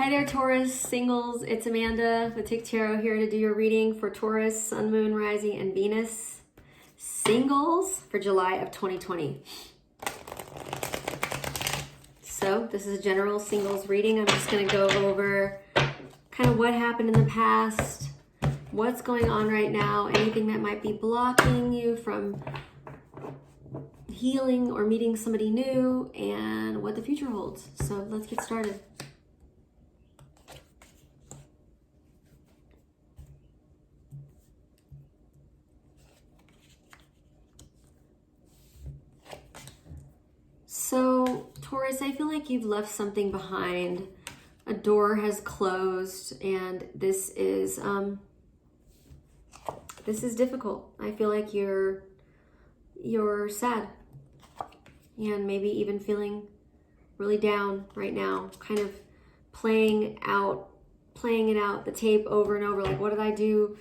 Hi there, Taurus singles. It's Amanda with TikTarot here to do your reading for Taurus, Sun, Moon, Rising, and Venus singles for July of 2020. So this is a general singles reading. I'm just going to go over kind of what happened in the past, what's going on right now, anything that might be blocking you from healing or meeting somebody new, and what the future holds. So let's get started. So, Taurus, I feel like you've left something behind. A door has closed, and this is difficult. I feel like you're sad, and maybe even feeling really down right now, kind of playing it out, the tape over and over. Like, what did I do?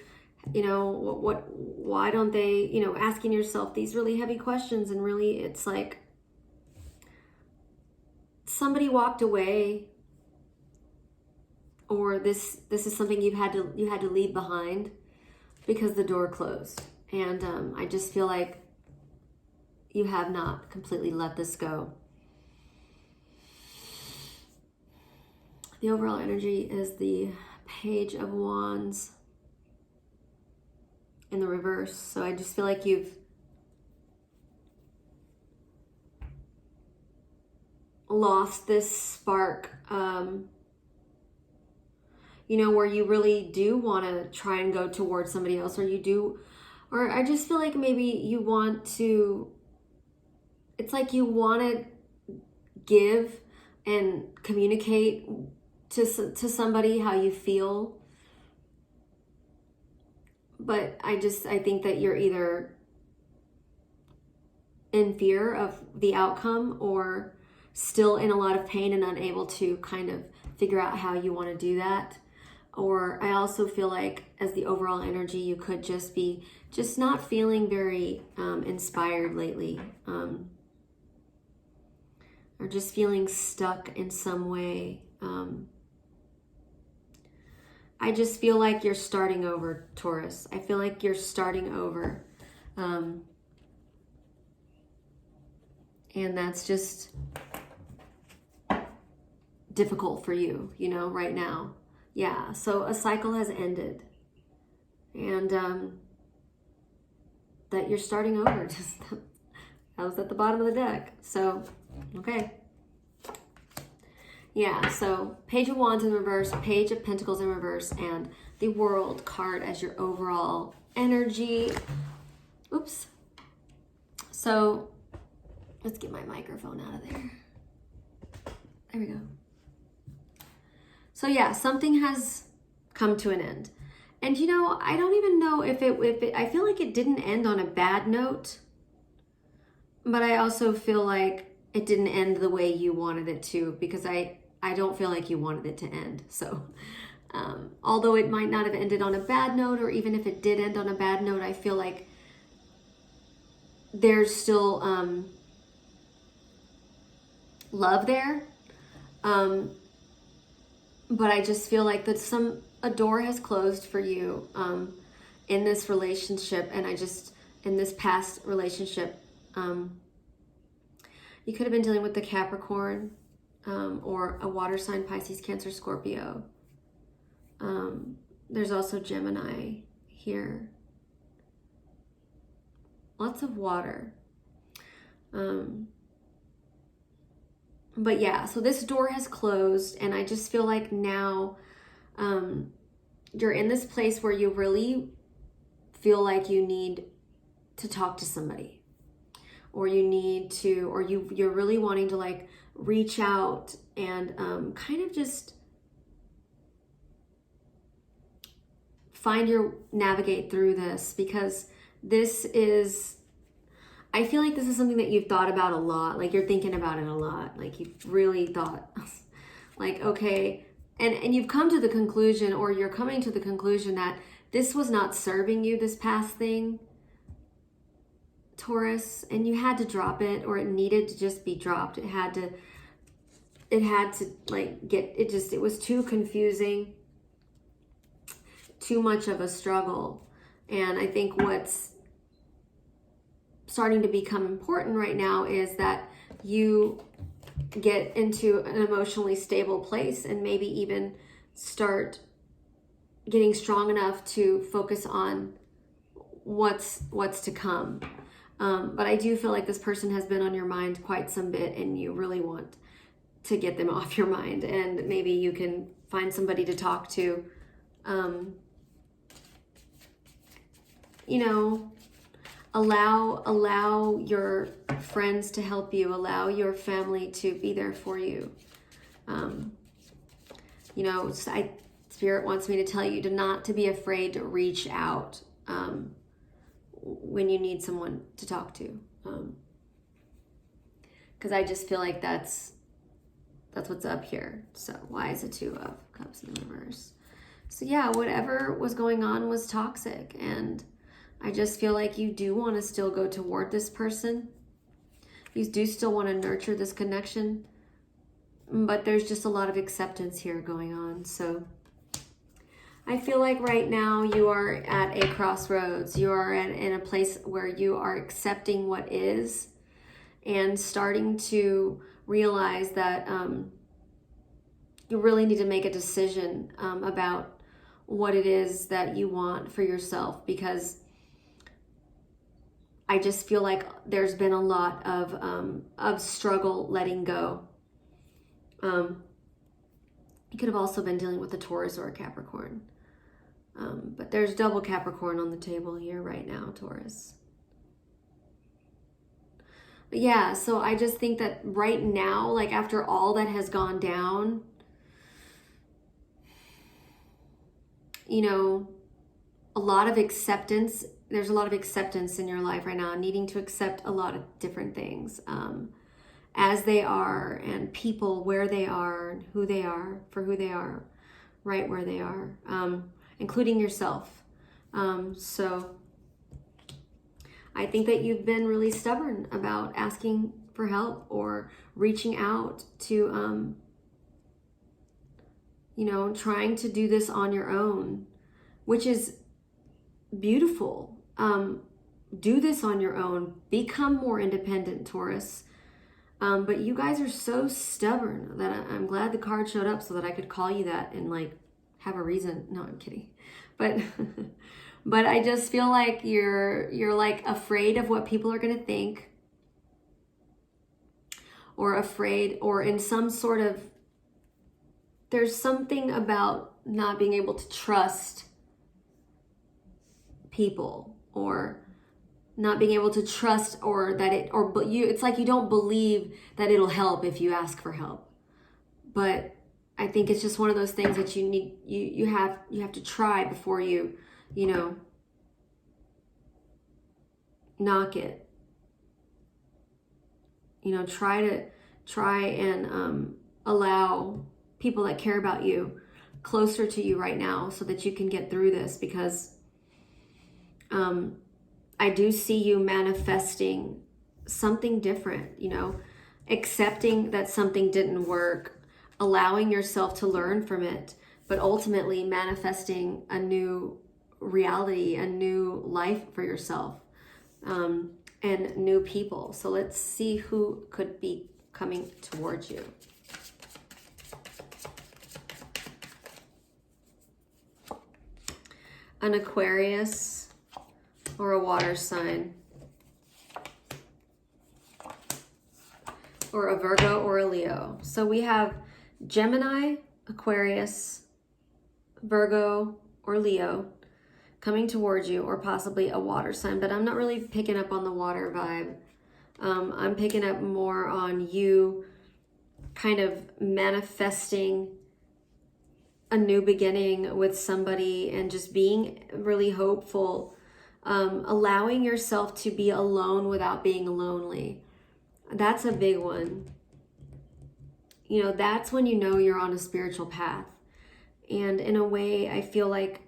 You know, why don't they, asking yourself these really heavy questions, and really it's like, somebody walked away, or this is something you had to leave behind because the door closed. And I just feel like you have not completely let this go. The overall energy is the Page of Wands in the reverse. So I just feel like you've lost this spark, where you really do want to try and go towards somebody else, or I just feel like maybe you want to, it's like you want to give and communicate to somebody how you feel, but I think that you're either in fear of the outcome or still in a lot of pain and unable to kind of figure out how you want to do that. Or I also feel like as the overall energy, you could just be not feeling very inspired lately, or just feeling stuck in some way. I just feel like you're starting over, Taurus. I feel like you're starting over. And that's just difficult for you, right now. Yeah, so a cycle has ended, and that you're starting over. Just that was at the bottom of the deck. So, okay. Yeah, so Page of Wands in reverse, Page of Pentacles in reverse, and the World card as your overall energy. Oops. So let's get my microphone out of there. There we go. So yeah, something has come to an end. And I don't even know if it, I feel like it didn't end on a bad note, but I also feel like it didn't end the way you wanted it to, because I don't feel like you wanted it to end. So although it might not have ended on a bad note, or even if it did end on a bad note, I feel like there's still love there. But I just feel like that a door has closed for you in this relationship, and in this past relationship, you could have been dealing with the Capricorn, or a water sign, Pisces, Cancer, Scorpio. There's also Gemini here. Lots of water. But yeah, so this door has closed, and I just feel like now you're in this place where you really feel like you need to talk to somebody, or you're really wanting to like reach out and kind of just navigate through this, because I feel like this is something that you've thought about a lot. Like, you're thinking about it a lot. Like, you've really thought, like, okay. And you've come to the conclusion, or you're coming to the conclusion, that this was not serving you, this past thing, Taurus, and you had to drop it, or it needed to just be dropped. It had to it had to like it was too confusing, too much of a struggle. And I think what's starting to become important right now is that you get into an emotionally stable place and maybe even start getting strong enough to focus on what's to come. But I do feel like this person has been on your mind quite some bit, and you really want to get them off your mind, and maybe you can find somebody to talk to. Allow your friends to help you, allow your family to be there for you. Spirit wants me to tell you not to be afraid to reach out when you need someone to talk to. Because I just feel like that's what's up here. So why is the Two of Cups in the reverse? So yeah, whatever was going on was toxic, and I just feel like you do want to still go toward this person. You do still want to nurture this connection, but there's just a lot of acceptance here going on. So I feel like right now you are at a crossroads. You are in a place where you are accepting what is and starting to realize that you really need to make a decision about what it is that you want for yourself, because I just feel like there's been a lot of struggle letting go. You could have also been dealing with a Taurus or a Capricorn. But there's double Capricorn on the table here right now, Taurus. But yeah, so I just think that right now, like after all that has gone down, a lot of acceptance. There's a lot of acceptance in your life right now, needing to accept a lot of different things as they are, and people where they are, and who they are, for who they are, right where they are, including yourself. So I think that you've been really stubborn about asking for help or reaching out to, trying to do this on your own, which is beautiful. Do this on your own. Become more independent, Taurus. But you guys are so stubborn that I'm glad the card showed up so that I could call you that and like have a reason. No, I'm kidding. But but I just feel like you're like afraid of what people are going to think, or afraid, or in some sort of, there's something about not being able to trust people, or not being able to trust, or that it's like you don't believe that it'll help if you ask for help. But I think it's just one of those things that you have to try before you knock it. Try and allow people that care about you closer to you right now so that you can get through this, because I do see you manifesting something different, accepting that something didn't work, allowing yourself to learn from it, but ultimately manifesting a new reality, a new life for yourself, and new people. So let's see who could be coming towards you. An Aquarius or a water sign, or a Virgo or a Leo. So we have Gemini, Aquarius, Virgo, or Leo coming towards you, or possibly a water sign, but I'm not really picking up on the water vibe. I'm picking up more on you kind of manifesting a new beginning with somebody and just being really hopeful, allowing yourself to be alone without being lonely. That's a big one. That's when you're on a spiritual path. And in a way, I feel like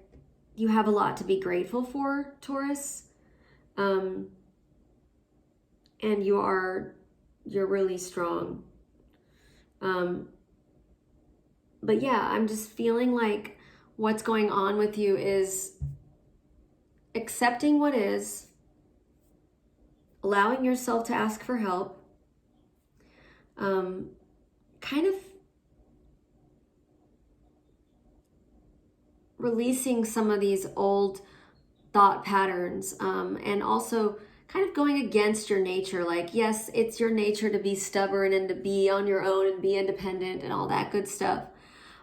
you have a lot to be grateful for, Taurus. And you're really strong. But yeah, I'm just feeling like what's going on with you is accepting what is, allowing yourself to ask for help, kind of releasing some of these old thought patterns, and also kind of going against your nature. Like, yes, it's your nature to be stubborn and to be on your own and be independent and all that good stuff.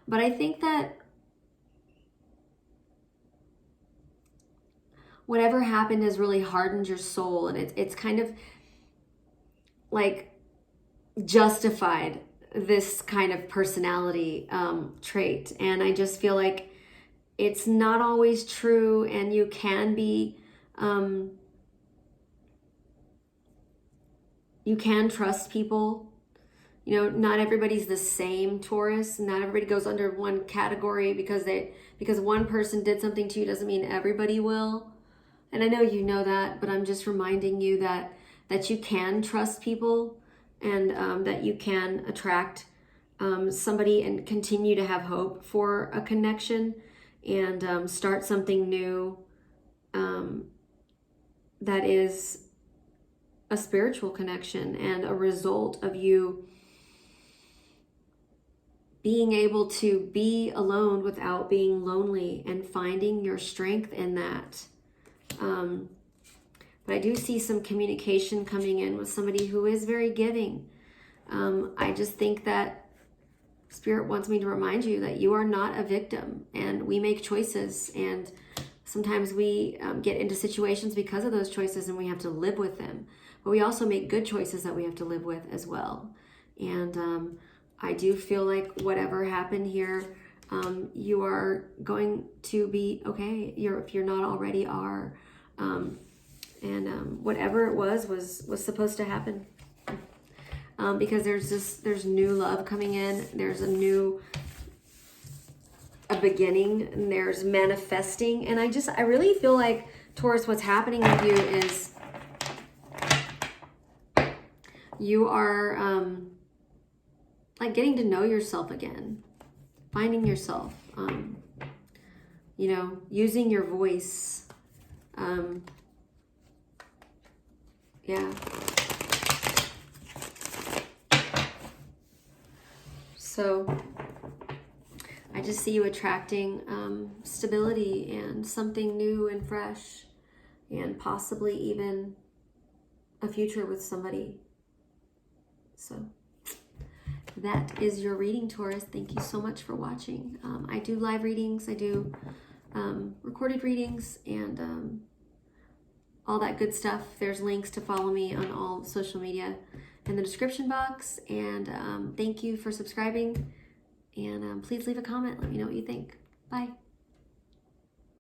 But I think that whatever happened has really hardened your soul, and it's kind of like justified this kind of personality trait. And I just feel like it's not always true, and you can be, you can trust people. You know, not everybody's the same, Taurus. Not everybody goes under one category because one person did something to you doesn't mean everybody will. And I know you know that, but I'm just reminding you that you can trust people, and that you can attract somebody and continue to have hope for a connection, and start something new that is a spiritual connection and a result of you being able to be alone without being lonely and finding your strength in that. But I do see some communication coming in with somebody who is very giving. I just think that Spirit wants me to remind you that you are not a victim, and we make choices, and sometimes we get into situations because of those choices and we have to live with them. But we also make good choices that we have to live with as well. And I do feel like whatever happened here, you are going to be okay. If you're not already are. Whatever it was supposed to happen. Because there's new love coming in. There's a beginning, and there's manifesting. And I really feel like, Taurus, what's happening with you is you are like getting to know yourself again, finding yourself, using your voice. Yeah. So I just see you attracting stability and something new and fresh, and possibly even a future with somebody. So that is your reading, Taurus. Thank you so much for watching. I do live readings. I do recorded readings, and all that good stuff. There's links to follow me on all social media in the description box. And thank you for subscribing. And please leave a comment. Let me know what you think. Bye.